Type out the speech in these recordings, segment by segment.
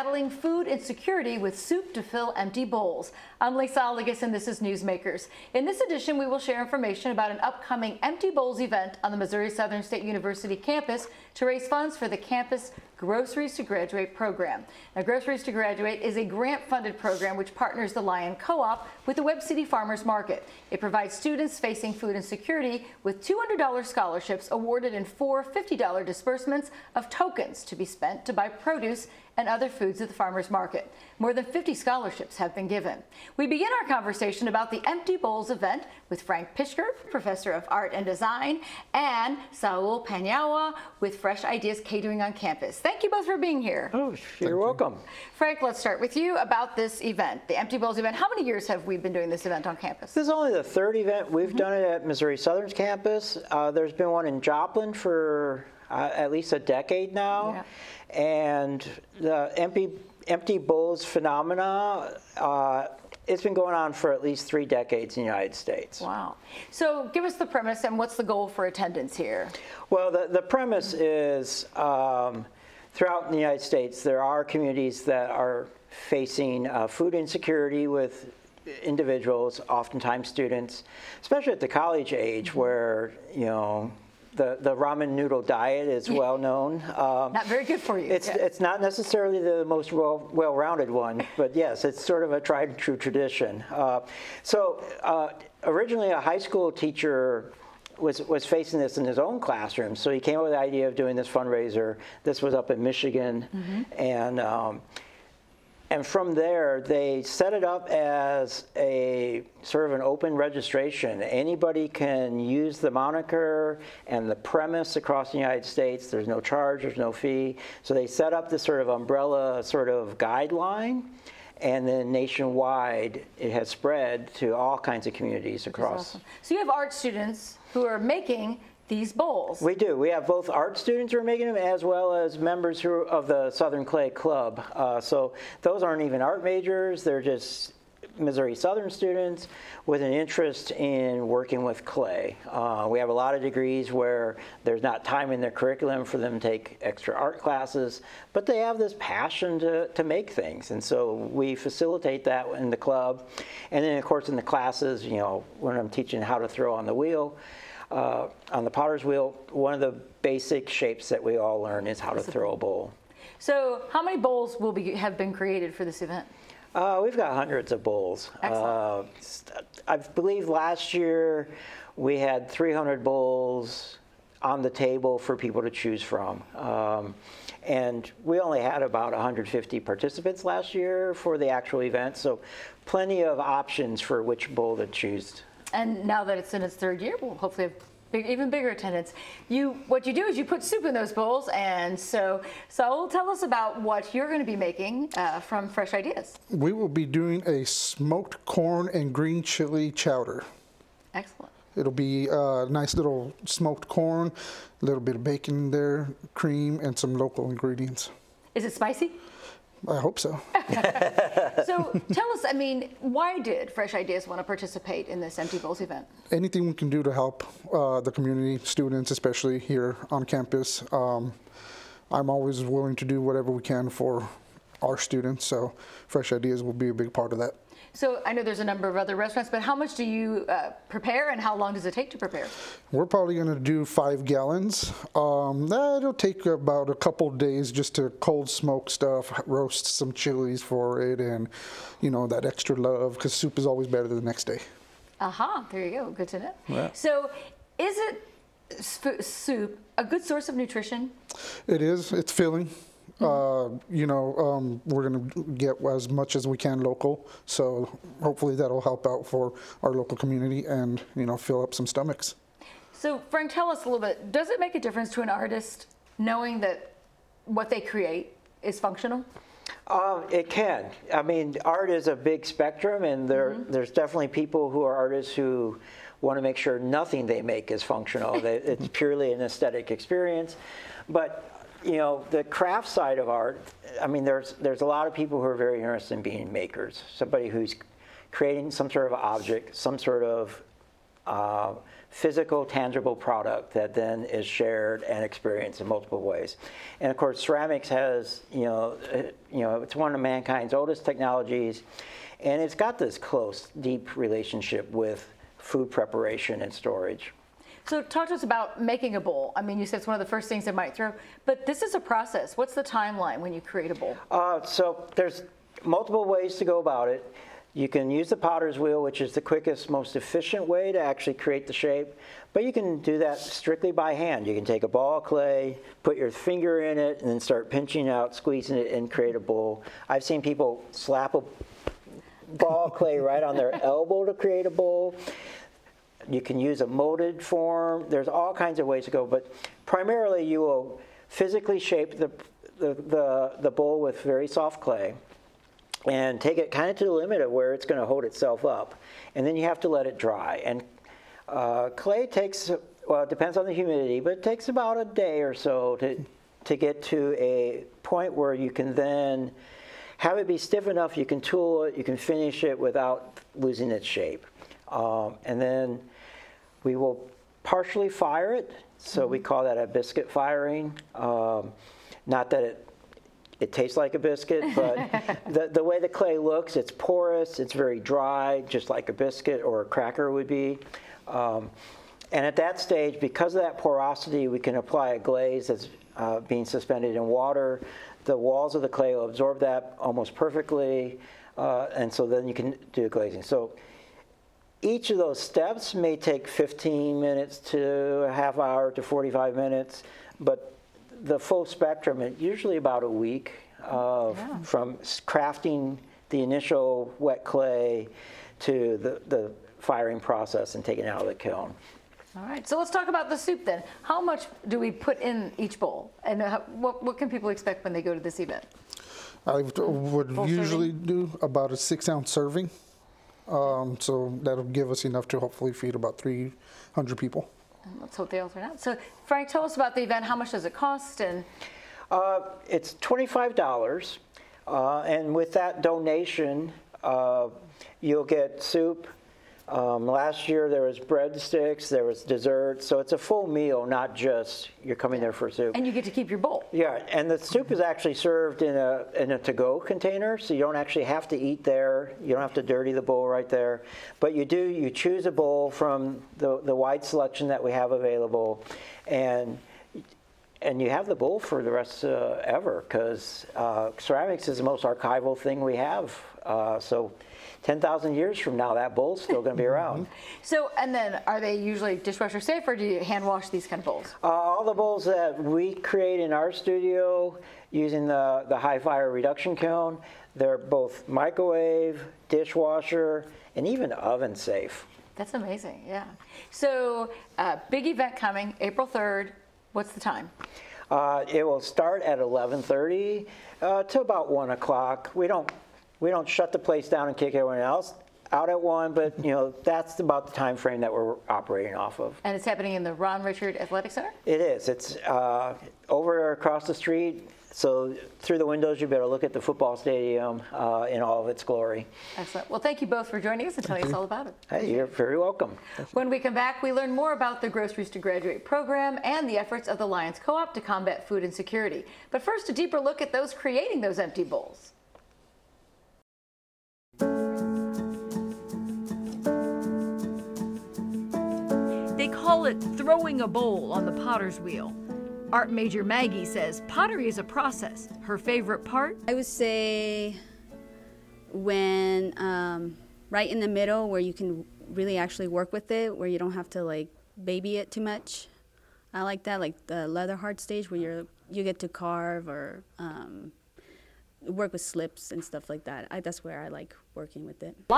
battling food insecurity with soup to fill empty bowls. I'm Lisa Allegas, and this is Newsmakers. In this edition, we will share information about an upcoming Empty Bowls event on the Missouri Southern State University campus to raise funds for the campus Groceries to Graduate program. Now, Groceries to Graduate is a grant-funded program which partners the Lion Co-op with the Webb City Farmers Market. It provides students facing food insecurity with $200 scholarships awarded in 4 $50 disbursements of tokens to be spent to buy produce and other foods at the farmers market. More than 50 scholarships have been given. We begin our conversation about the Empty Bowls event with Frank Pischker, Professor of Art and Design, and Saul Paniagua with Fresh Ideas Catering on campus. Thank you both for being here. Oh, you're welcome. Frank, let's start with you about this event, the Empty Bowls event. How many years have we been doing this event on campus? This is only the third event. We've done it at Missouri Southern's campus. There's been one in Joplin for at least a decade now. Yeah. And the empty bowls phenomena, it's been going on for at least 3 decades in the United States. Wow. So give us the premise and what's the goal for attendance here? Well, the premise is throughout the United States, there are communities that are facing food insecurity with individuals, oftentimes students, especially at the college age where, you know, the ramen noodle diet is well known. Not very good for you. It's not necessarily the most well-rounded one, but yes, it's sort of a tried and true tradition. Originally a high school teacher was facing this in his own classroom, so he came up with the idea of doing this fundraiser. This was up in Michigan, and from there, they set it up as a sort of an open registration. Anybody can use the moniker and the premise across the United States. There's no charge, there's no fee. So they set up this sort of umbrella sort of guideline, and then nationwide, it has spread to all kinds of communities across. Awesome. So you have art students who are making these bowls. We do. We have both art students who are making them as well as members of the Southern Clay Club. So those aren't even art majors. They're just Missouri Southern students with an interest in working with clay. We have a lot of degrees where there's not time in their curriculum for them to take extra art classes, but they have this passion to make things. And so we facilitate that in the club. And then, of course, in the classes, you know, when I'm teaching how to throw on the wheel, on the potter's wheel, one of the basic shapes that we all learn is how to throw a bowl. So how many bowls have been created for this event? We've got hundreds of bowls. Excellent. I believe last year we had 300 bowls on the table for people to choose from. And we only had about 150 participants last year for the actual event, so plenty of options for which bowl to choose. And now that it's in its 3rd year, we'll hopefully have even bigger attendance. What you do is you put soup in those bowls, and so tell us about what you're going to be making from Fresh Ideas. We will be doing a smoked corn and green chili chowder. Excellent. It'll be a nice little smoked corn, a little bit of bacon in there, cream, and some local ingredients. Is it spicy? I hope so. So tell us, I mean, why did Fresh Ideas want to participate in this Empty Bowls event? Anything we can do to help the community, students especially here on campus. I'm always willing to do whatever we can for our students, so Fresh Ideas will be a big part of that. So I know there's a number of other restaurants, but how much do you prepare and how long does it take to prepare? We're probably going to do 5 gallons. That'll take about a couple days just to cold smoke stuff, roast some chilies for it, and you know, that extra love, because soup is always better the next day. Aha, there you go. Good to know. Yeah. So is it soup a good source of nutrition? It is. It's filling. You know, we're going to get as much as we can local, so hopefully that'll help out for our local community and, you know, fill up some stomachs. So Frank, tell us a little bit, does it make a difference to an artist knowing that what they create is functional? It can. I mean, art is a big spectrum, and there's definitely people who are artists who want to make sure nothing they make is functional. It's purely an aesthetic experience. But you know, the craft side of art, I mean, there's a lot of people who are very interested in being makers. Somebody who's creating some sort of object, some sort of physical, tangible product that then is shared and experienced in multiple ways. And of course, ceramics has, it's one of mankind's oldest technologies, and it's got this close, deep relationship with food preparation and storage. So talk to us about making a bowl. I mean, you said it's one of the first things they might throw, but this is a process. What's the timeline when you create a bowl? So there's multiple ways to go about it. You can use the potter's wheel, which is the quickest, most efficient way to actually create the shape, but you can do that strictly by hand. You can take a ball of clay, put your finger in it, and then start pinching out, squeezing it, and create a bowl. I've seen people slap a ball of clay right on their elbow to create a bowl. You can use a molded form. There's all kinds of ways to go, but primarily you will physically shape the bowl with very soft clay and take it kind of to the limit of where it's going to hold itself up. And then you have to let it dry. And clay takes, well, it depends on the humidity, but it takes about a day or so to get to a point where you can then have it be stiff enough you can tool it, you can finish it without losing its shape. And then we will partially fire it, so we call that a biscuit firing. Not that it tastes like a biscuit, but the way the clay looks, it's porous, it's very dry, just like a biscuit or a cracker would be. And at that stage, because of that porosity, we can apply a glaze that's being suspended in water. The walls of the clay will absorb that almost perfectly, and so then you can do glazing. So each of those steps may take 15 minutes to a half hour to 45 minutes, but the full spectrum, usually about a week from crafting the initial wet clay to the firing process and taking it out of the kiln. All right, so let's talk about the soup then. How much do we put in each bowl? And what can people expect when they go to this event? I would usually do about a 6-ounce serving. So that'll give us enough to hopefully feed about 300 people. Let's hope they all turn out. So Frank, tell us about the event. How much does it cost? And it's $25, and with that donation, you'll get soup. Last year there was breadsticks, there was dessert, so it's a full meal, not just you're coming there for soup. And you get to keep your bowl. Yeah, and the soup is actually served in a to-go container, so you don't actually have to eat there. You don't have to dirty the bowl right there. But you choose a bowl from the wide selection that we have available, and you have the bowl for the rest ever, because ceramics is the most archival thing we have. So 10,000 years from now, that bowl's still going to be around. So, and then are they usually dishwasher safe, or do you hand wash these kind of bowls? All the bowls that we create in our studio using the high fire reduction kiln, they're both microwave, dishwasher, and even oven safe. That's amazing, yeah. So, big event coming, April 3rd. What's the time? It will start at 11:30 to about 1 o'clock. We don't shut the place down and kick everyone else out at 1, but that's about the time frame that we're operating off of. And it's happening in the Ron Richard Athletic Center? It is. It's over across the street. So through the windows, you better look at the football stadium in all of its glory. Excellent. Well, thank you both for joining us and telling us all about it. Hey, you're very welcome. When we come back, we learn more about the Groceries to Graduate program and the efforts of the Lions Co-op to combat food insecurity. But first, a deeper look at those creating those empty bowls. They call it throwing a bowl on the potter's wheel. Art major Maggie says pottery is a process. Her favorite part? I would say when right in the middle where you can really actually work with it, where you don't have to like baby it too much. I like that, like the leather hard stage where you get to carve or work with slips and stuff like that. That's where I like working with it. A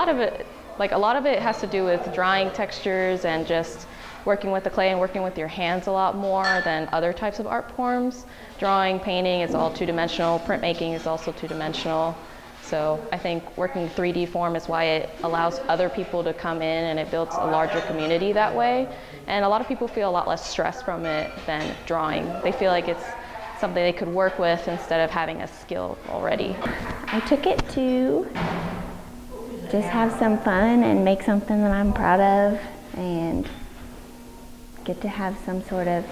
lot of it has to do with drying textures and just working with the clay and working with your hands a lot more than other types of art forms. Drawing, painting is all two-dimensional. Printmaking is also two-dimensional. So I think working 3D form is why it allows other people to come in and it builds a larger community that way. And a lot of people feel a lot less stress from it than drawing. They feel like it's something they could work with instead of having a skill already. I took it to just have some fun and make something that I'm proud of and get to have some sort of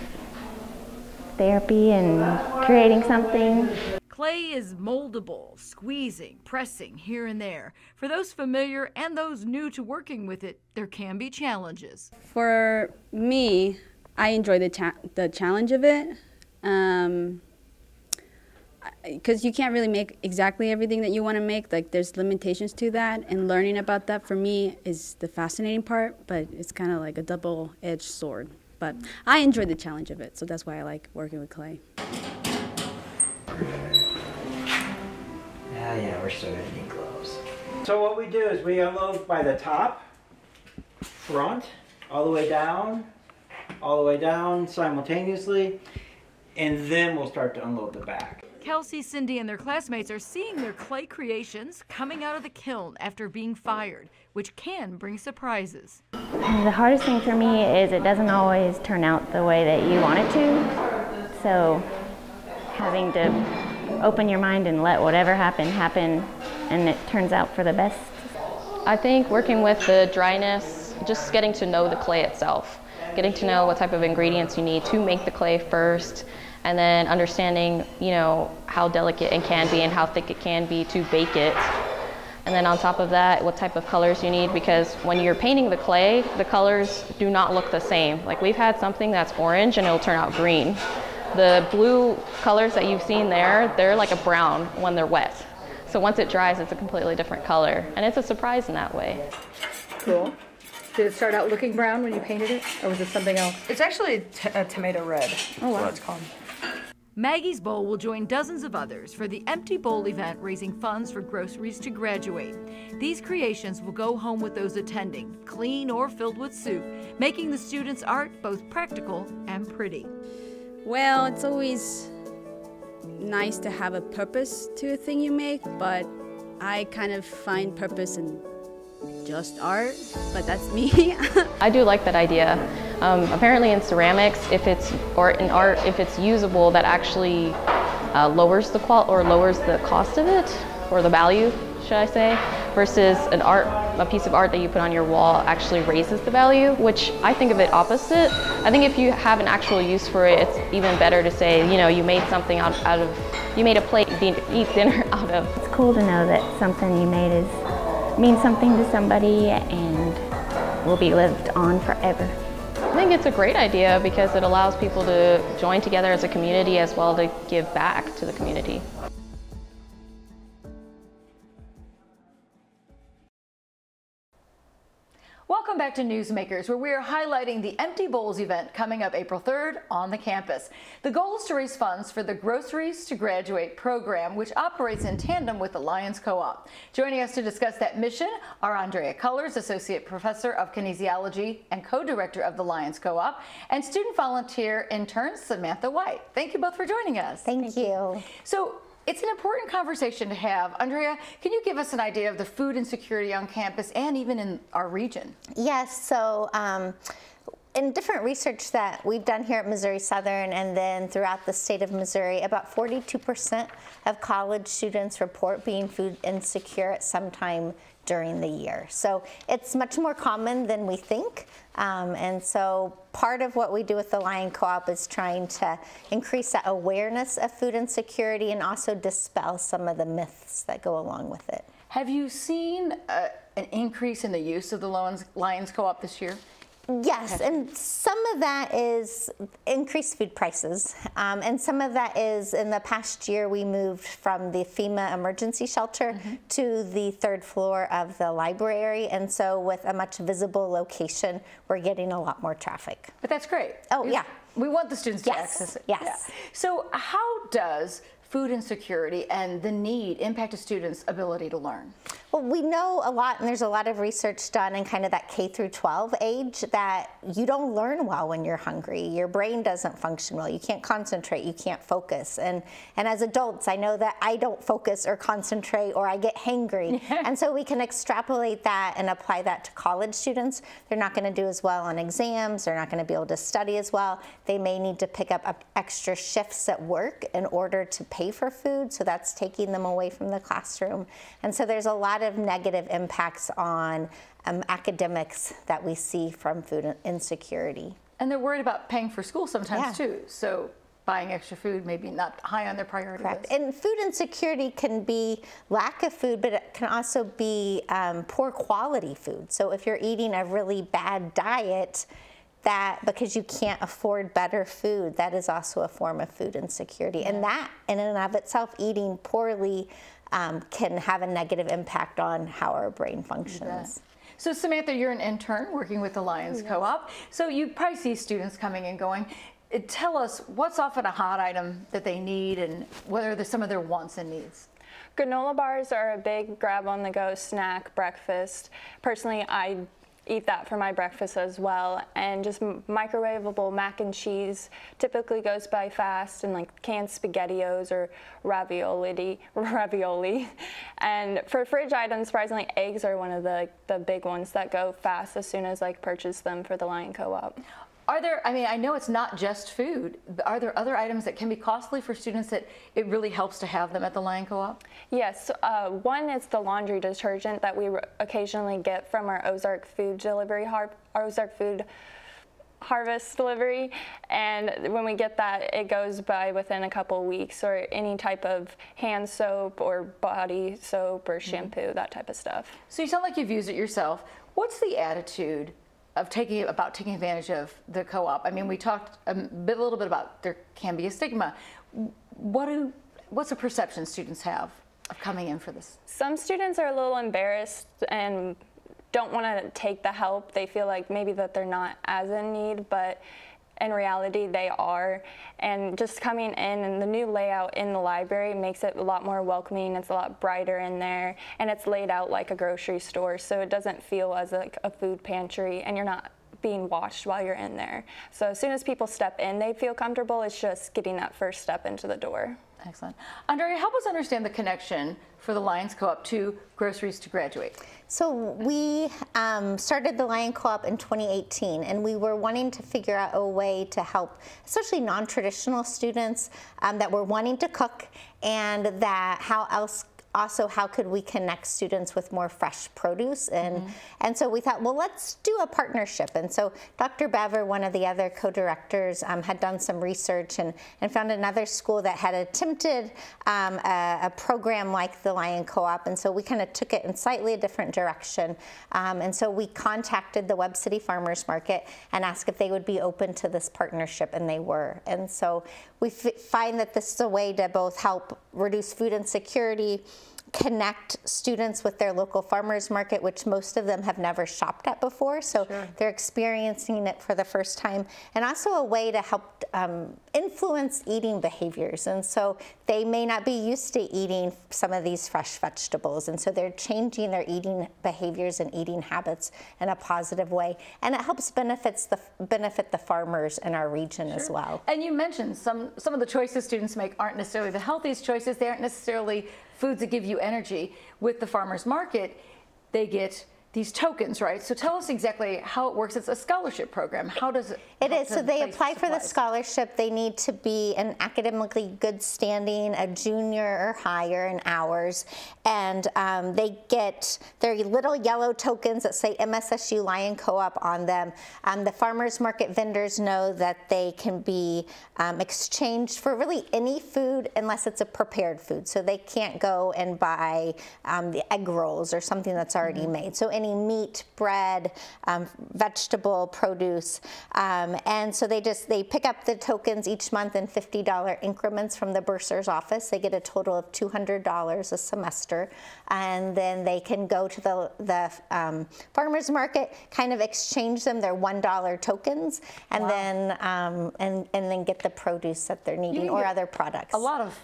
therapy and creating something. Clay is moldable, squeezing, pressing here and there. For those familiar and those new to working with it, there can be challenges. For me, I enjoy the challenge of it, because you can't really make exactly everything that you want to make. Like, there's limitations to that, and learning about that for me is the fascinating part, but it's kind of like a double-edged sword. But I enjoy the challenge of it, so that's why I like working with clay. Yeah, we're still gonna need gloves. So what we do is we unload by the top, front, all the way down simultaneously, and then we'll start to unload the back. Kelsey, Cindy, and their classmates are seeing their clay creations coming out of the kiln after being fired, which can bring surprises. The hardest thing for me is it doesn't always turn out the way that you want it to. So having to open your mind and let whatever happen, and it turns out for the best. I think working with the dryness, just getting to know the clay itself, getting to know what type of ingredients you need to make the clay first, and then understanding, how delicate it can be and how thick it can be to bake it. And then on top of that, what type of colors you need, because when you're painting the clay, the colors do not look the same. Like, we've had something that's orange and it'll turn out green. The blue colors that you've seen there, they're like a brown when they're wet. So once it dries, it's a completely different color. And it's a surprise in that way. Cool. Did it start out looking brown when you painted it, or was it something else? It's actually a tomato red. Oh, wow. That's what it's called. Maggie's Bowl will join dozens of others for the Empty Bowl event, raising funds for Groceries to Graduate. These creations will go home with those attending, clean or filled with soup, making the students' art both practical and pretty. Well, it's always nice to have a purpose to a thing you make, but I kind of find purpose in just art, but that's me. I do like that idea. Apparently in ceramics, if it's usable, that actually lowers the cost of it, or the value, should I say, versus a piece of art that you put on your wall actually raises the value, which I think of it opposite. I think if you have an actual use for it, it's even better to say, you made something you made a plate to eat dinner out of. It's cool to know that something you made means something to somebody and will be lived on forever. I think it's a great idea because it allows people to join together as a community as well to give back to the community. Welcome back to Newsmakers, where we are highlighting the Empty Bowls event coming up April 3rd on the campus. The goal is to raise funds for the Groceries to Graduate program, which operates in tandem with the Lions Co-op. Joining us to discuss that mission are Andrea Cullers, Associate Professor of Kinesiology and Co-Director of the Lions Co-op, and student volunteer intern Samantha White. Thank you both for joining us. Thank you. So, it's an important conversation to have. Andrea, can you give us an idea of the food insecurity on campus and even in our region? Yes, so in different research that we've done here at Missouri Southern and then throughout the state of Missouri, about 42% of college students report being food insecure at some time during the year. So it's much more common than we think. And so part of what we do with the Lion Co-op is trying to increase that awareness of food insecurity and also dispel some of the myths that go along with it. Have you seen an increase in the use of the Lions Co-op this year? Yes, and some of that is increased food prices, and some of that is in the past year we moved from the FEMA emergency shelter to the third floor of the library, and so with a much visible location, we're getting a lot more traffic. But that's great. Oh, yeah. We want the students to access it. Yes. Yeah. So how does food insecurity and the need impact a student's ability to learn? Well, we know a lot, and there's a lot of research done in kind of that K through 12 age, that you don't learn well when you're hungry. Your brain doesn't function well. You can't concentrate. You can't focus. And as adults, I know that I don't focus or concentrate, or I get hangry. And so we can extrapolate that and apply that to college students. They're not going to do as well on exams. They're not going to be able to study as well. They may need to pick up extra shifts at work in order to pay for food. So that's taking them away from the classroom. And so there's a lot of negative impacts on academics that we see from food insecurity. And they're worried about paying for school sometimes Yeah. too. So buying extra food maybe not high on their priority Correct. list. And food insecurity can be lack of food, but it can also be poor quality food. So if you're eating a really bad diet, that because you can't afford better food, that is also a form of food insecurity. Yeah. And that in and of itself, eating poorly can have a negative impact on how our brain functions. So Samantha, you're an intern working with the Lions Co-op. So you probably see students coming and going. Tell us what's often a hot item that they need and what are some of their wants and needs? Granola bars are a big grab-on-the-go snack breakfast. Personally, I eat that for my breakfast as well, and just microwavable mac and cheese typically goes by fast, and like canned SpaghettiOs or ravioli. And for fridge items, surprisingly, eggs are one of the big ones that go fast as soon as I purchase them for the Lion Co-op. Are there, I mean, I know it's not just food, but are there other items that can be costly for students that it really helps to have them at the Lion Co-op? Yes, one is the laundry detergent that we occasionally get from our Ozark Food Harvest delivery, and when we get that, it goes by within a couple weeks, or any type of hand soap or body soap or shampoo, that type of stuff. So you sound like you've used it yourself. What's the attitude of taking advantage of the co-op? I mean, we talked a little bit about there can be a stigma. What's the perception students have of coming in for this? Some students are a little embarrassed and don't want to take the help. They feel like maybe that they're not as in need, but in reality they are. And just coming in, and the new layout in the library makes it a lot more welcoming. It's a lot brighter in there, and it's laid out like a grocery store, so it doesn't feel as like a food pantry, and you're not being watched while you're in there. So as soon as people step in, they feel comfortable. It's just getting that first step into the door. Excellent. Andrea, help us understand the connection for the Lions Co-op to Groceries to Graduate. So we started the Lion Co-op in 2018, and we were wanting to figure out a way to help, especially non-traditional students that were wanting to cook, and that how could we connect students with more fresh produce? And so we thought, well, let's do a partnership. And so Dr. Bever, one of the other co-directors, had done some research and found another school that had attempted a program like the Lion Co-op. And so we kind of took it in slightly a different direction. And so we contacted the Webb City Farmers Market and asked if they would be open to this partnership, and they were. And so we find that this is a way to both help reduce food insecurity, connect students with their local farmers market, which most of them have never shopped at before, so they're experiencing it for the first time, and also a way to help influence eating behaviors. And so they may not be used to eating some of these fresh vegetables, and so they're changing their eating behaviors and eating habits in a positive way, and it helps benefit the farmers in our region as well. And you mentioned some of the choices students make aren't necessarily the healthiest choices. They aren't necessarily foods that give you energy. With the farmers market, they get these tokens, right? So tell us exactly how it works. It's a scholarship program. How does it? It is. So they apply for the scholarship. They need to be in academically good standing, a junior or higher in hours, and they get their little yellow tokens that say MSSU Lion Co-op on them. The farmers market vendors know that they can be exchanged for really any food unless it's a prepared food. So they can't go and buy the egg rolls or something that's already made. So any meat, bread, vegetable, produce, and so they pick up the tokens each month in $50 increments from the bursar's office. They get a total of $200 a semester, and then they can go to the farmers market, kind of exchange them their $1 tokens, and then and then get the produce that they're needing or other products. A lot of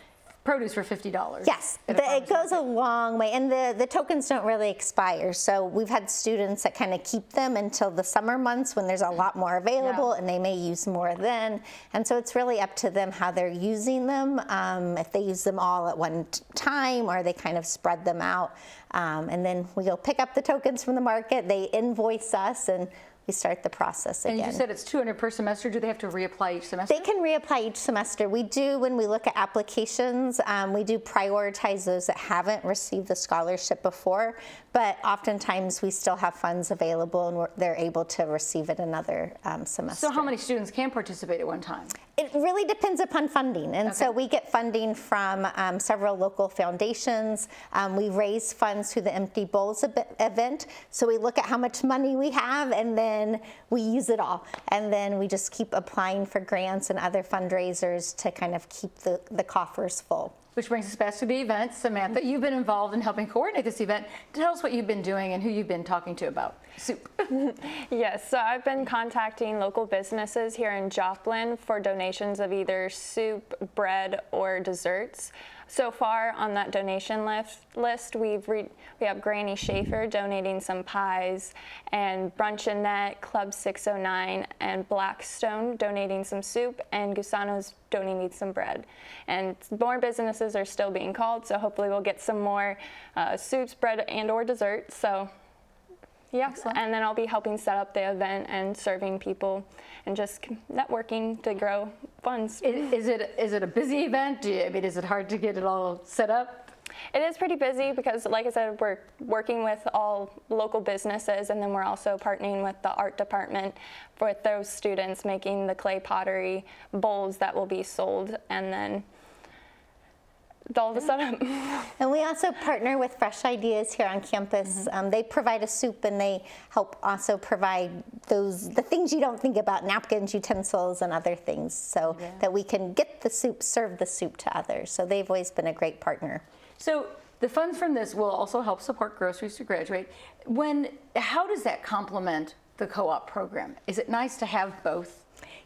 produce for $50. Yes, it goes a long way, and the tokens don't really expire. So we've had students that kind of keep them until the summer months when there's a lot more available, and they may use more then. And so it's really up to them how they're using them, if they use them all at one time or they kind of spread them out. And then we go pick up the tokens from the market, they invoice us, and we start the process again. And you said it's $200 per semester. Do they have to reapply each semester? They can reapply each semester. We do, when we look at applications, we do prioritize those that haven't received the scholarship before, but oftentimes we still have funds available and they're able to receive it another semester. So how many students can participate at one time? It really depends upon funding, and so we get funding from several local foundations. We raise funds through the Empty Bowls event, so we look at how much money we have and then we use it all, and then we just keep applying for grants and other fundraisers to kind of keep the coffers full. Which brings us back to the event. Samantha, you've been involved in helping coordinate this event. Tell us what you've been doing and who you've been talking to about soup. Yes, so I've been contacting local businesses here in Joplin for donations of either soup, bread, or desserts. So far on that donation list, we have Granny Schaefer donating some pies, and Bruncheonette, Club 609, and Blackstone donating some soup, and Gusano's donating some bread. And more businesses are still being called, so hopefully we'll get some more soups, bread, and or desserts. So yeah, excellent. And then I'll be helping set up the event and serving people and just networking to grow funds. Is it a busy event? Is it hard to get it all set up? It is pretty busy because, like I said, we're working with all local businesses, and then we're also partnering with the art department with those students making the clay pottery bowls that will be sold, and then all the setup. And we also partner with Fresh Ideas here on campus. They provide a soup, and they help also provide the things you don't think about, napkins, utensils, and other things, so that we can get the soup, serve the soup to others. So they've always been a great partner. So the funds from this will also help support Groceries to Graduate. How does that complement the co-op program? Is it nice to have both?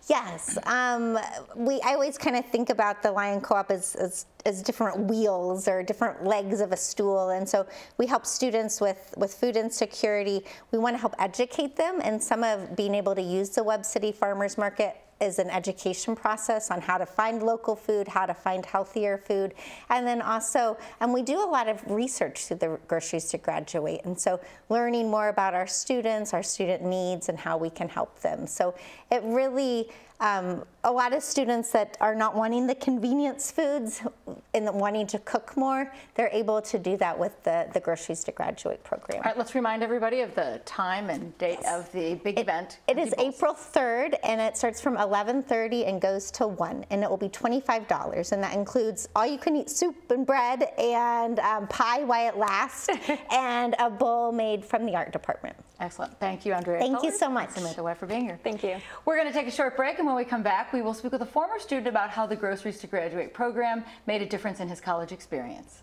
Yes, I always kind of think about the Lion Co-op as different wheels or different legs of a stool, and so we help students with food insecurity. We want to help educate them, and some of being able to use the Webb City Farmers Market is an education process on how to find local food, how to find healthier food, and then also, and we do a lot of research through the Groceries to Graduate, and so learning more about our students, our student needs, and how we can help them. So it really, a lot of students that are not wanting the convenience foods and wanting to cook more, they're able to do that with the Groceries to Graduate program. All right, let's remind everybody of the time and date of the big event. It is April 3rd, and it starts from 11:30 and goes to 1, and it will be $25, and that includes all-you-can-eat soup and bread and pie while it lasts, and a bowl made from the art department. Excellent. Thank you, Andrea. Thank you so much. Samantha Webb for being here. Thank you. We're going to take a short break, and when we come back, we will speak with a former student about how the Groceries to Graduate program made a difference in his college experience.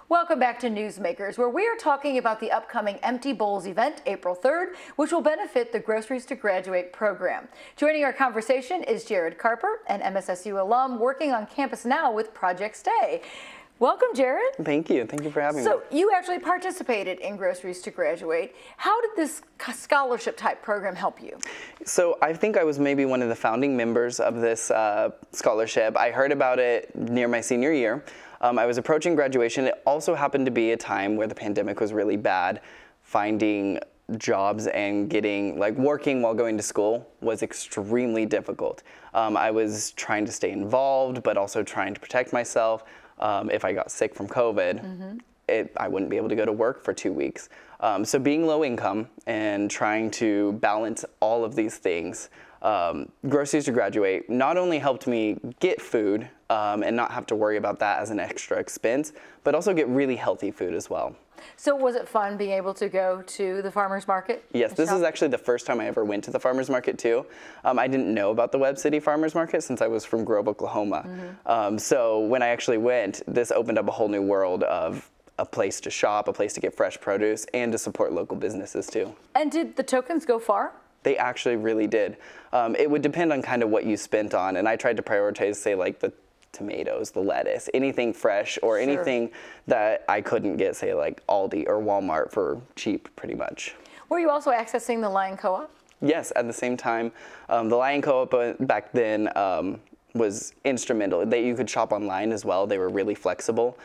Welcome back to Newsmakers, where we are talking about the upcoming Empty Bowls event, April 3rd, which will benefit the Groceries to Graduate program. Joining our conversation is Jared Carper, an MSSU alum working on campus now with Project Stay. Welcome, Jared. Thank you. Thank you for having me. So you actually participated in Groceries to Graduate. How did this scholarship type program help you? So I think I was maybe one of the founding members of this scholarship. I heard about it near my senior year. I was approaching graduation. It also happened to be a time where the pandemic was really bad. Finding jobs and working while going to school was extremely difficult. I was trying to stay involved, but also trying to protect myself. If I got sick from COVID, I wouldn't be able to go to work for 2 weeks. So being low income and trying to balance all of these things groceries to graduate not only helped me get food and not have to worry about that as an extra expense, but also get really healthy food as well. So was it fun being able to go to the farmer's market? Yes, this shop? is actually the first time I ever went to the farmer's market too. I didn't know about the Webb City Farmer's Market since I was from Grove, Oklahoma. So when I actually went, this opened up a whole new world of a place to shop, a place to get fresh produce, and to support local businesses too. And did the tokens go far? They actually really did. It would depend on kind of what you spent on, and I tried to prioritize, say, like the tomatoes, the lettuce, anything fresh or anything that I couldn't get, say, like Aldi or Walmart for cheap, pretty much. Were you also accessing the Lion Co-op? Yes, at the same time. The Lion Co-op back then was instrumental. That you could shop online as well. They were really flexible.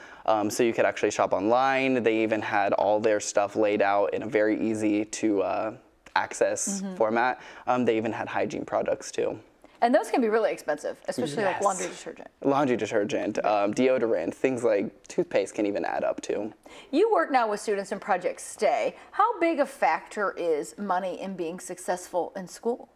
So you could actually shop online. They even had all their stuff laid out in a very easy to access format. They even had hygiene products too. And those can be really expensive, especially like laundry detergent. Laundry detergent, deodorant, things like toothpaste can even add up too. You work now with students in Project Stay. How big a factor is money in being successful in school?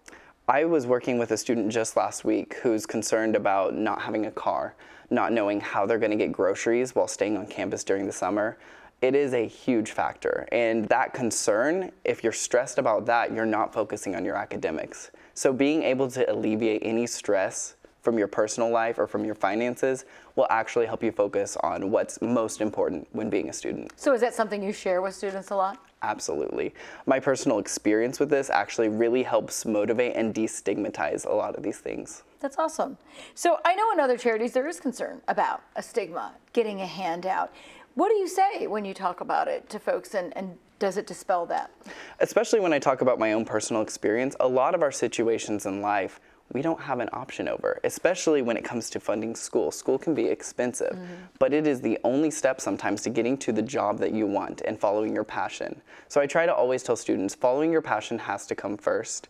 I was working with a student just last week who's concerned about not having a car, not knowing how they're going to get groceries while staying on campus during the summer. It is a huge factor, and that concern, if you're stressed about that, you're not focusing on your academics. So being able to alleviate any stress from your personal life or from your finances will actually help you focus on what's most important when being a student. So is that something you share with students a lot? Absolutely. My personal experience with this actually really helps motivate and destigmatize a lot of these things. That's awesome. So I know in other charities there is concern about a stigma, getting a handout. What do you say when you talk about it to folks, and does it dispel that? Especially when I talk about my own personal experience, a lot of our situations in life we don't have an option over, especially when it comes to funding school. School can be expensive, but it is the only step sometimes to getting to the job that you want and following your passion. So I try to always tell students, following your passion has to come first.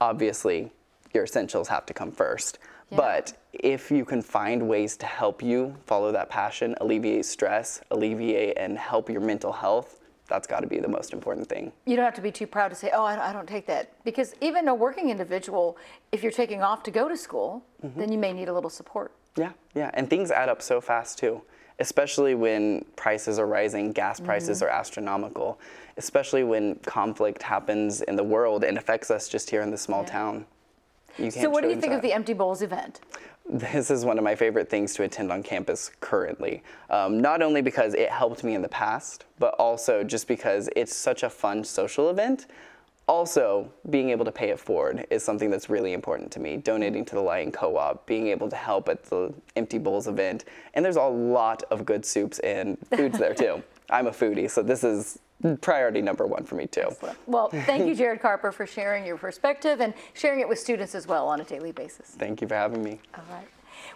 Obviously, your essentials have to come first. Yeah. But if you can find ways to help you follow that passion, alleviate stress, alleviate and help your mental health, that's got to be the most important thing. You don't have to be too proud to say, oh, I don't take that. Because even a working individual, if you're taking off to go to school, then you may need a little support. Yeah, yeah. And things add up so fast too, especially when prices are rising, gas prices are astronomical, especially when conflict happens in the world and affects us just here in the small town. So what do you think of the Empty Bowls event? This is one of my favorite things to attend on campus currently. Not only because it helped me in the past, but also just because it's such a fun social event. Also, being able to pay it forward is something that's really important to me. Donating to the Lion Co-op, being able to help at the Empty Bowls event. And there's a lot of good soups and foods there too. I'm a foodie, so this is priority #1 for me too. Excellent. Well, thank you, Jared Carper, for sharing your perspective and sharing it with students as well on a daily basis. Thank you for having me. All right.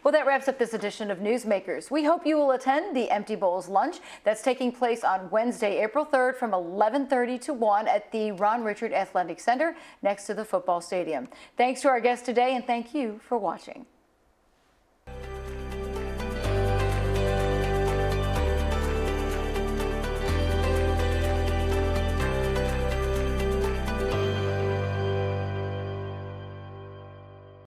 Well, that wraps up this edition of Newsmakers. We hope you will attend the Empty Bowls lunch that's taking place on Wednesday, April 3rd from 11:30 to 1 at the Ron Richard Athletic Center next to the football stadium. Thanks to our guests today, and thank you for watching.